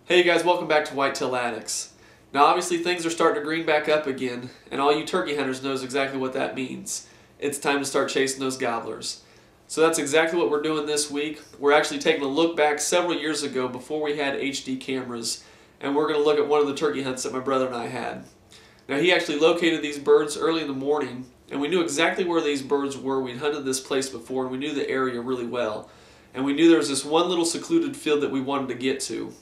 Hey guys, welcome back to Whitetail Addicts. Now obviously things are starting to green back up again, and all you turkey hunters knows exactly what that means. It's time to start chasing those gobblers. So that's exactly what we're doing this week. We're actually taking a look back several years ago before we had HD cameras, and we're going to look at one of the turkey hunts that my brother and I had. Now he actually located these birds early in the morning, and we knew exactly where these birds were. We'd hunted this place before, and we knew the area really well. And we knew there was this one little secluded field that we wanted to get to.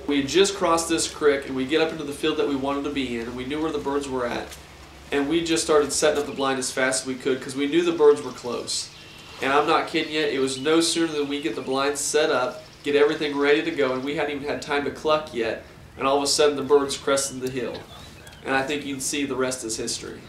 We had just crossed this creek and we get up into the field that we wanted to be in, and we knew where the birds were at, and we just started setting up the blind as fast as we could because we knew the birds were close. And I'm not kidding you, it was no sooner than we get the blinds set up, get everything ready to go, and we hadn't even had time to cluck yet, and all of a sudden the birds crested the hill. And I think you can see the rest is history.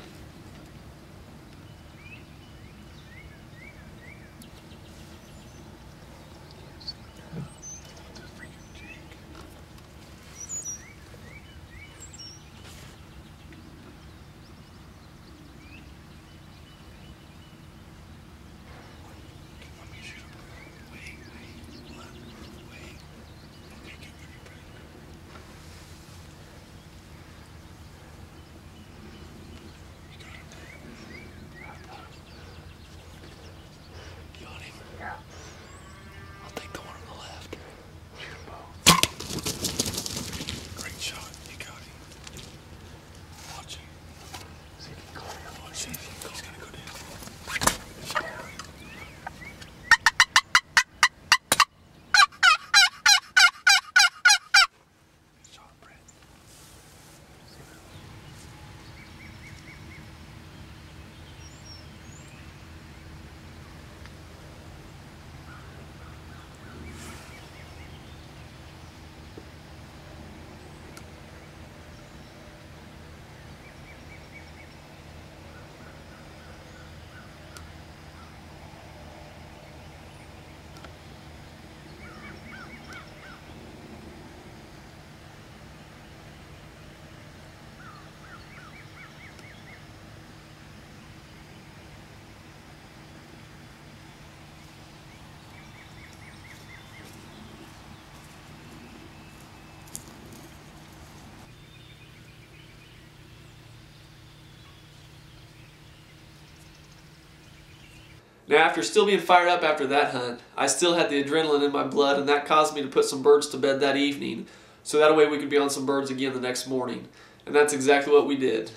Now after still being fired up after that hunt, I still had the adrenaline in my blood, and that caused me to put some birds to bed that evening, so that way we could be on some birds again the next morning. And that's exactly what we did.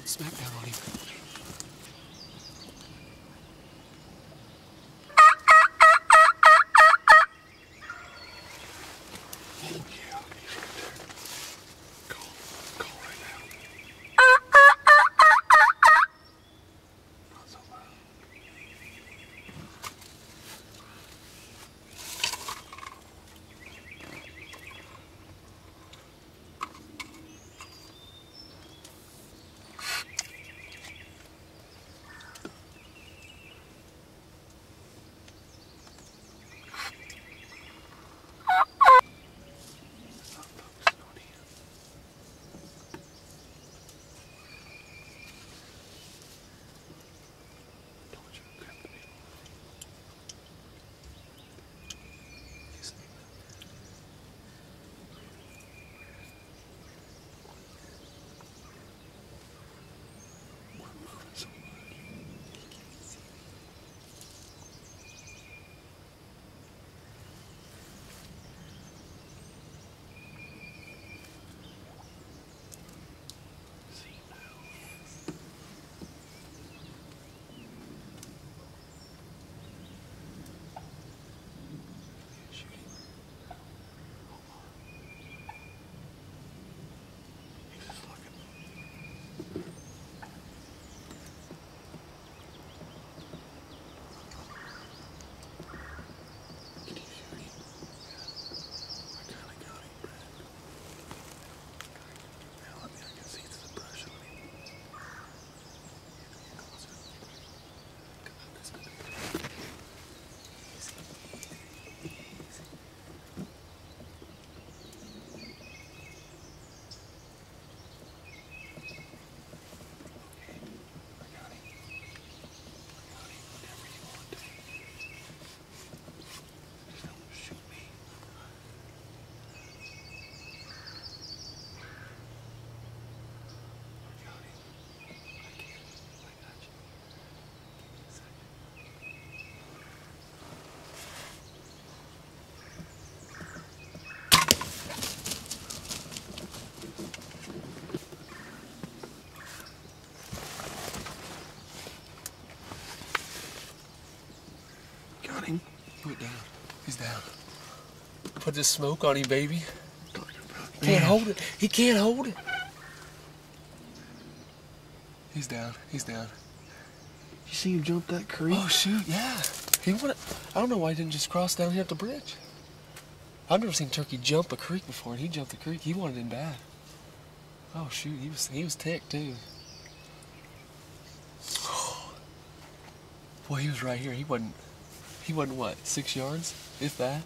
Smack down on him. running. He went down. He's down. Put this smoke on him, baby. He can't hold it. He can't hold it. He's down. He's down. You see him jump that creek? Oh, shoot, yeah. He wanted, I don't know why he didn't just cross down here up the bridge. I've never seen turkey jump a creek before, and he jumped the creek. He wanted him bad. Oh, shoot, he was ticked, too. Boy, he was right here. He wasn't what, 6 yards, if that?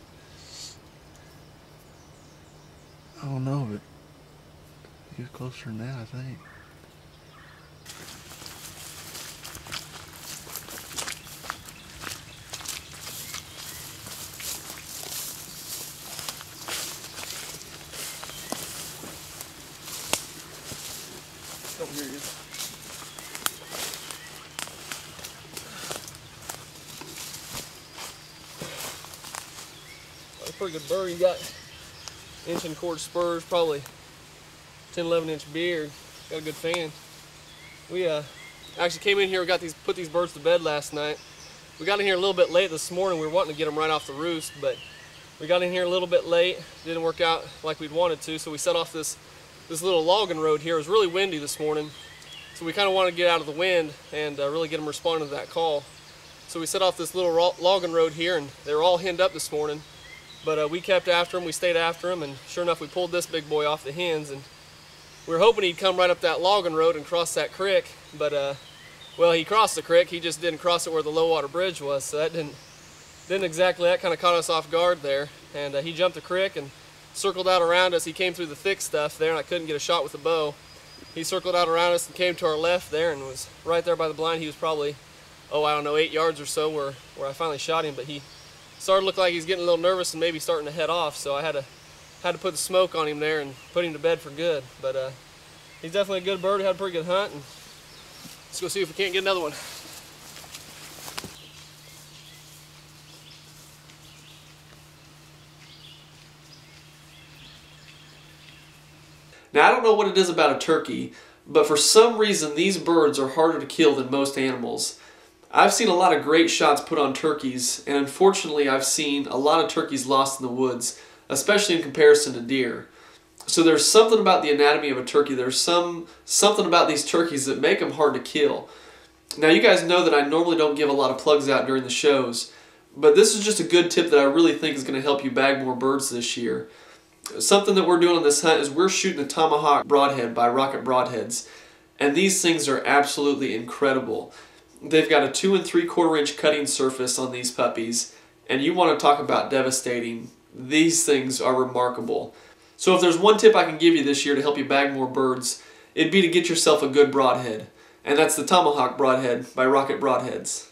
I don't know, but he was closer than that, I think. Don't hear you. That's a pretty good bird. You got 1.25 spurs, probably 10, 11-inch beard. Got a good fan. We actually came in here. We put these birds to bed last night. We got in here a little bit late this morning. We were wanting to get them right off the roost, but we got in here a little bit late. Didn't work out like we'd wanted to, so we set off this little logging road here. It was really windy this morning, so we kind of wanted to get out of the wind and really get them responding to that call. So we set off this little logging road here, and they were all henned up this morning. But we kept after them, we stayed after them, and sure enough, we pulled this big boy off the hens, and we were hoping he'd come right up that logging road and cross that creek, but well, he crossed the creek, he just didn't cross it where the low water bridge was, so that didn't exactly, that kind of caught us off guard there. And he jumped the creek and circled out around us. He came through the thick stuff there, and I couldn't get a shot with the bow. He circled out around us and came to our left there and was right there by the blind. He was probably, oh, I don't know, 8 yards or so where I finally shot him, but he started to look like he's getting a little nervous and maybe starting to head off, so I had to put the smoke on him there and put him to bed for good. But he's definitely a good bird. He had a pretty good hunt, and let's go see if we can't get another one. Now, I don't know what it is about a turkey, but for some reason these birds are harder to kill than most animals. I've seen a lot of great shots put on turkeys, and unfortunately I've seen a lot of turkeys lost in the woods, especially in comparison to deer. So there's something about the anatomy of a turkey, there's something about these turkeys that make them hard to kill. Now, you guys know that I normally don't give a lot of plugs out during the shows, but this is just a good tip that I really think is going to help you bag more birds this year. Something that we're doing on this hunt is we're shooting a tomahawk broadhead by Rocket Broadheads, and these things are absolutely incredible. They've got a 2 3/4 inch cutting surface on these puppies, and you want to talk about devastating. These things are remarkable. So if there's one tip I can give you this year to help you bag more birds, it'd be to get yourself a good broadhead, and that's the Tomahawk Broadhead by Rocket Broadheads.